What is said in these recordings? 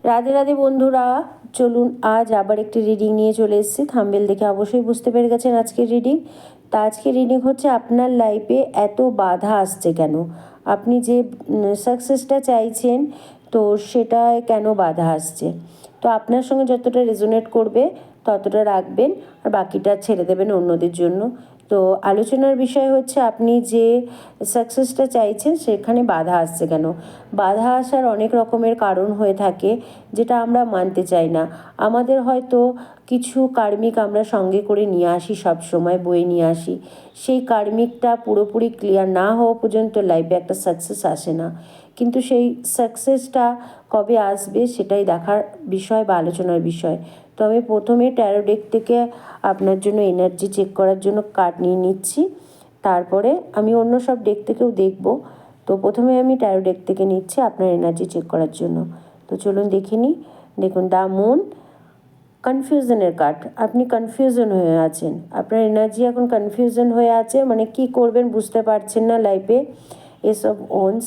রাধে রাধে বন্ধুরা, চলুন আজ আবার একটি রিডিং নিয়ে চলে এসেছি। থাম্বনেল দেখে অবশ্যই বুঝতে পেরে গেছেন আজকের রিডিং। তা আজকের রিডিং হচ্ছে আপনার লাইফে এত বাধা আসছে কেন, আপনি যে সাকসেসটা চাইছেন তো সেটায় কেন বাধা আসছে। তো আপনার সঙ্গে যতটা রেজোনেট করবে ততটা রাখবেন, আর বাকিটা ছেড়ে দেবেন অন্যদের জন্য। তো আলোচনার বিষয় হচ্ছে আপনি যে সাকসেসটা চাইছেন সেখানে বাধা আসছে কেন। বাধা আসার অনেক রকমের কারণ হয়ে থাকে, যেটা আমরা মানতে চাই না। আমাদের হয়তো কিছু কার্মিক আমরা সঙ্গে করে নিয়ে আসি, সব সময় বয়ে নিয়ে আসি। সেই কার্মিকটা পুরোপুরি ক্লিয়ার না হওয়া পর্যন্ত লাইফে একটা সাকসেস আসে না। কিন্তু সেই সাকসেসটা কবে আসবে সেটাই দেখার বিষয় বা আলোচনার বিষয়। তো আমি প্রথমে ট্যারো ডেক থেকে আপনার জন্য এনার্জি চেক করার জন্য কার্ড নিয়ে নিচ্ছি, তারপরে আমি অন্য সব ডেক থেকেও দেখব। তো প্রথমে আমি ট্যারো ডেক থেকে নিচ্ছি আপনার এনার্জি চেক করার জন্য। তো চলুন দেখে নিই। দেখুন, দ্য মুন, কনফিউশনের কার্ড। আপনি কনফিউশন হয়ে আছেন, আপনার এনার্জি এখন কনফিউশন হয়ে আছে, মানে কি করবেন বুঝতে পারছেন না লাইফে। S of wands,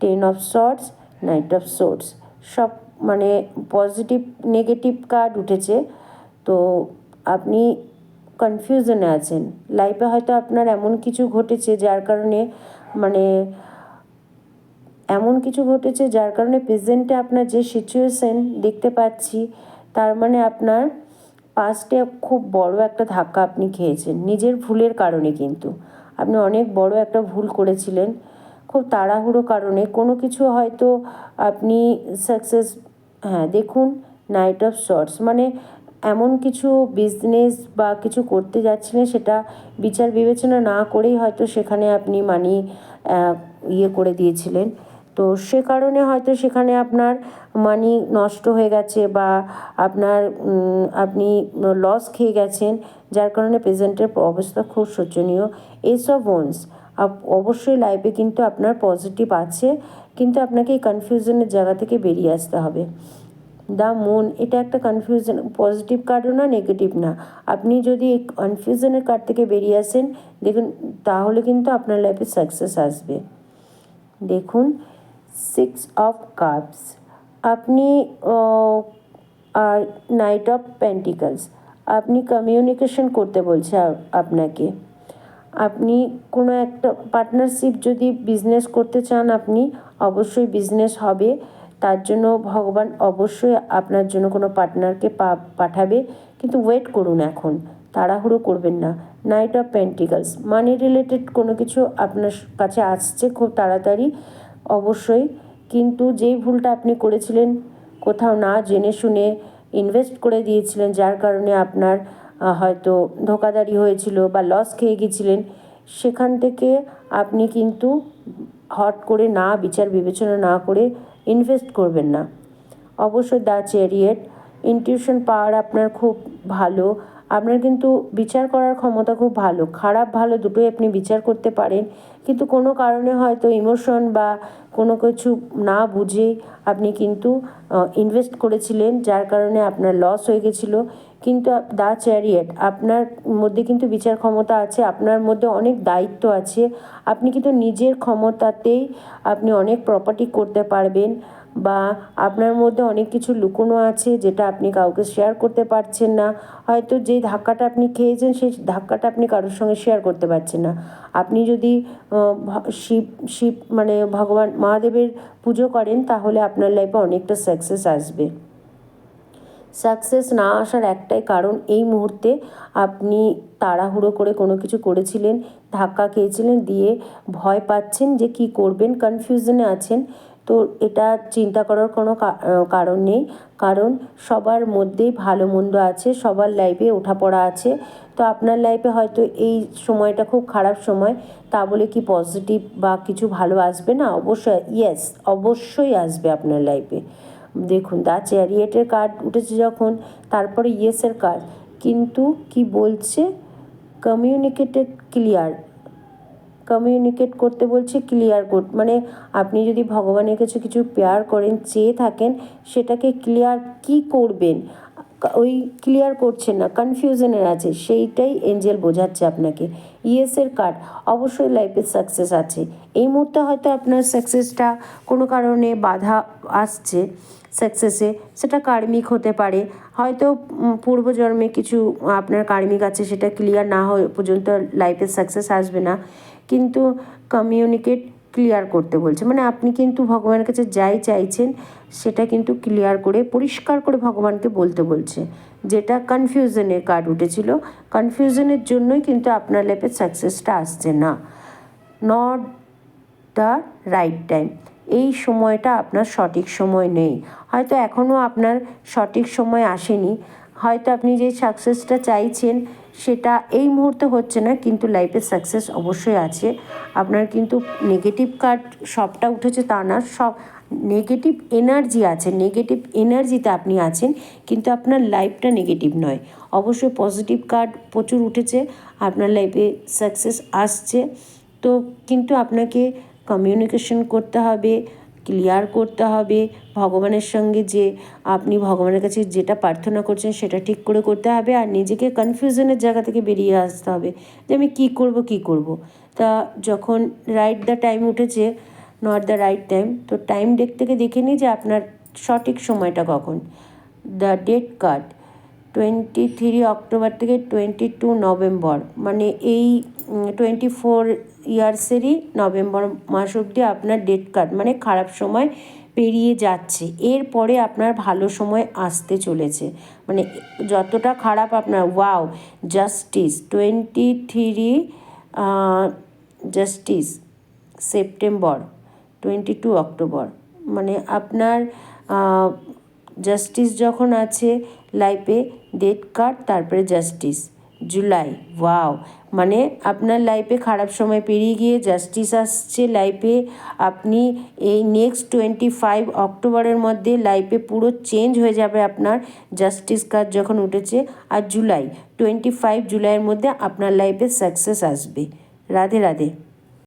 ten of swords, night of swords, সব মানে পজিটিভ নেগেটিভ কার্ড উঠেছে। তো আপনি কনফিউশনে আছেন। লাইফে হয়তো আপনার এমন কিছু ঘটেছে যার কারণে প্রেজেন্টে আপনার যে সিচুয়েশন দেখতে পাচ্ছি, তার মানে আপনার পাস্টে খুব বড় একটা ধাক্কা আপনি খেয়েছেন নিজের ভুলের কারণে। কিন্তু আপনি অনেক বড় একটা ভুল করেছিলেন খুব তাড়াহুড়ো কারণে কোনো কিছু, হয়তো আপনি সাকসেস, হ্যাঁ দেখুন, নাইট অফ শর্টস মানে এমন কিছু বিজনেস বা কিছু করতে যাচ্ছিলেন, সেটা বিচার বিবেচনা না করেই হয়তো সেখানে আপনি ইয়ে করে দিয়েছিলেন। তো সে কারণে হয়তো সেখানে আপনার মানি নষ্ট হয়ে গেছে, বা আপনি লস খেয়ে গেছেন, যার কারণে প্রেজেন্টের অবস্থা খুব শোচনীয়। এসব ওয়ান্স, অবশ্যই লাইফে কিন্তু আপনার পজিটিভ আছে, কিন্তু আপনাকে এই কনফিউশনের জায়গা থেকে বেরিয়ে আসতে হবে। দ্য মুন, এটা একটা কনফিউশন, পজিটিভ কার্ডও না নেগেটিভ না। আপনি যদি এই কনফিউশনের কার্ড থেকে বেরিয়ে আসেন, দেখুন, তাহলে কিন্তু আপনার লাইফে সাকসেস আসবে। দেখুন, সিক্স অফ কাপস, আপনি আর নাইট অফ পেন্টিকলস, আপনি কমিউনিকেশন করতে বলছে আপনাকে। আপনি কোনো একটা পার্টনারশিপ, যদি বিজনেস করতে চান আপনি, অবশ্যই বিজনেস হবে। তার জন্য ভগবান অবশ্যই আপনার জন্য কোনো পার্টনারকে পাঠাবে, কিন্তু ওয়েট করুন, এখন তাড়াহুড়ো করবেন না। Night of pentacles, money related কোনো কিছু আপনার কাছে আসছে খুব তাড়াতাড়ি, অবশ্যই। কিন্তু যেই ভুলটা আপনি করেছিলেন, কোথাও না জেনে শুনে ইনভেস্ট করে দিয়েছিলেন, যার কারণে আপনার হয়তো ধোঁকাধড়ি হয়েছিল বা লস খেয়ে গেছিলেন, সেখান থেকে আপনি কিন্তু হট করে না বিচার বিবেচনা না করে ইনভেস্ট করবেন না। অবশ্যই দ্য চ্যারিয়ট, ইনটিউশন পাওয়ার আপনার খুব ভালো। আপনার কিন্তু বিচার করার ক্ষমতা খুব ভালো, খারাপ ভালো দুটোই আপনি বিচার করতে পারেন। কিন্তু কোনো কারণে হয়তো ইমোশন বা কোনো কিছু না বুঝে আপনি কিন্তু ইনভেস্ট করেছিলেন, যার কারণে আপনার লস হয়ে গেছিলো। কিন্তু দ্য চ্যারিয়ট, আপনার মধ্যে কিন্তু বিচার ক্ষমতা আছে, আপনার মধ্যে অনেক দায়িত্ব আছে। আপনি কিন্তু নিজের ক্ষমতাতেই আপনি অনেক প্রপার্টি করতে পারবেন, বা আপনার মধ্যে অনেক কিছু লুকোনো আছে যেটা আপনি কাউকে শেয়ার করতে পারছেন না। হয়তো যে ধাক্কাটা আপনি খেয়েছেন, সেই ধাক্কাটা আপনি কারোর সঙ্গে শেয়ার করতে পারছেন না। আপনি যদি শিব মানে ভগবান মহাদেবের পুজো করেন, তাহলে আপনার লাইফে অনেকটা সাকসেস আসবে। সাকসেস না আসার একটাই কারণ, এই মুহূর্তে আপনি তাড়াহুড়ো করে কোনো কিছু করেছিলেন, ধাক্কা খেয়েছিলেন, দিয়ে ভয় পাচ্ছেন যে কী করবেন, কনফিউশনে আছেন। তো এটা চিন্তা করার কোনো কারণ নেই, কারণ সবার মধ্যেই ভালো মন্দ আছে, সবার লাইফে ওঠাপড়া আছে। তো আপনার লাইফে হয়তো এই সময়টা খুব খারাপ সময়, তা বলে কি পজিটিভ বা কিছু ভালো আসবে না? অবশ্যই, ইয়েস, অবশ্যই আসবে আপনার লাইফে। দেখুন, দ্য চ্যারিয়টের কার্ড উঠেছে যখন, তারপরে ইয়েসের কার্ড, কিন্তু কি বলছে, কমিউনিকেটেড ক্লিয়ার, কমিউনিকেট করতে বলছে, ক্লিয়ার মানে আপনি যদি ভগবানের কাছে কিছু প্রেয়ার করেন, চেয়ে থাকেন, সেটাকে ক্লিয়ার কি করবেন, ওই ক্লিয়ার করছেন না, কনফিউশনের আছে, সেইটাই এঞ্জেল বোঝাচ্ছে আপনাকে। ইয়েসের কার্ড, অবশ্যই লাইফে সাকসেস আছে। এই মুহূর্তে হয়তো আপনার সাকসেসটা কোনো কারণে বাধা আসছে, সাকসেসে, সেটা কার্মিক হতে পারে, হয়তো পূর্বজন্মে কিছু আপনার কার্মিক আছে, সেটা ক্লিয়ার না হয়ে পর্যন্ত লাইফে সাকসেস আসবে না। কিন্তু কমিউনিকেট ক্লিয়ার করতে বলছে, মানে আপনি কিন্তু ভগবানের কাছে যাই চাইছেন সেটা কিন্তু ক্লিয়ার করে পরিষ্কার করে ভগবানকে বলতে বলছে। যেটা কনফিউশনের কার্ড উঠেছিল, কনফিউশনের জন্যই কিন্তু আপনার লাইফে সাকসেসটা আসছে না। নট দ্য রাইট টাইম, এই সময়টা আপনার সঠিক সময় নেই, হয়তো এখনও আপনার সঠিক সময় আসেনি, হয়তো আপনি যে সাকসেসটা চাইছেন সেটা এই মুহূর্তে হচ্ছে না, কিন্তু লাইফে সাকসেস অবশ্যই আছে আপনার। কিন্তু নেগেটিভ কার্ড সবটা উঠেছে তা না, সব নেগেটিভ এনার্জি আছে, নেগেটিভ এনার্জিতে আপনি আছেন, কিন্তু আপনার লাইফটা নেগেটিভ নয়। অবশ্যই পজিটিভ কার্ড প্রচুর উঠেছে, আপনার লাইফে সাকসেস আসছে। তো কিন্তু আপনাকে কমিউনিকেশন করতে হবে, ক্লিয়ার করতে হবে ভগবানের সঙ্গে, যে আপনি ভগবানের কাছে যেটা প্রার্থনা করছেন সেটা ঠিক করে করতে হবে, আর নিজেকে কনফিউশনের জায়গা থেকে বেরিয়ে আসতে হবে যে আমি কী করব। তা যখন রাইট দ্য টাইম উঠেছে, নট দ্য রাইট টাইম, তো টাইম থেকে দেখে নিই যে আপনার সঠিক সময়টা কখন। দ্য ডেট কার্ড 23 অক্টোবর থেকে 22 নভেম্বর, মানে এই 24 ইয়ার্সেরই নভেম্বর মাস অবধি আপনার ডেট কার্ড, মানে খারাপ সময় পেরিয়ে যাচ্ছে, এরপরে আপনার ভালো সময় আসতে চলেছে। মানে যতটা খারাপ আপনার, wow, justice 23 justice September 22 October, মানে আপনার জাস্টিস যখন আছে লাইফে, ডেট কার্ড তারপরে জাস্টিস জুলাই, ওয়াও, মানে আপনার লাইফে খারাপ সময় পেরিয়ে গিয়ে জাস্টিস আসছে লাইফে। আপনি এই নেক্সট 25 অক্টোবরের মধ্যে লাইফে পুরো চেঞ্জ হয়ে যাবে আপনার, জাস্টিস কার্ড যখন উঠেছে। আর জুলাই 25 জুলাইয়ের মধ্যে আপনার লাইফে সাকসেস আসবে। রাধে রাধে।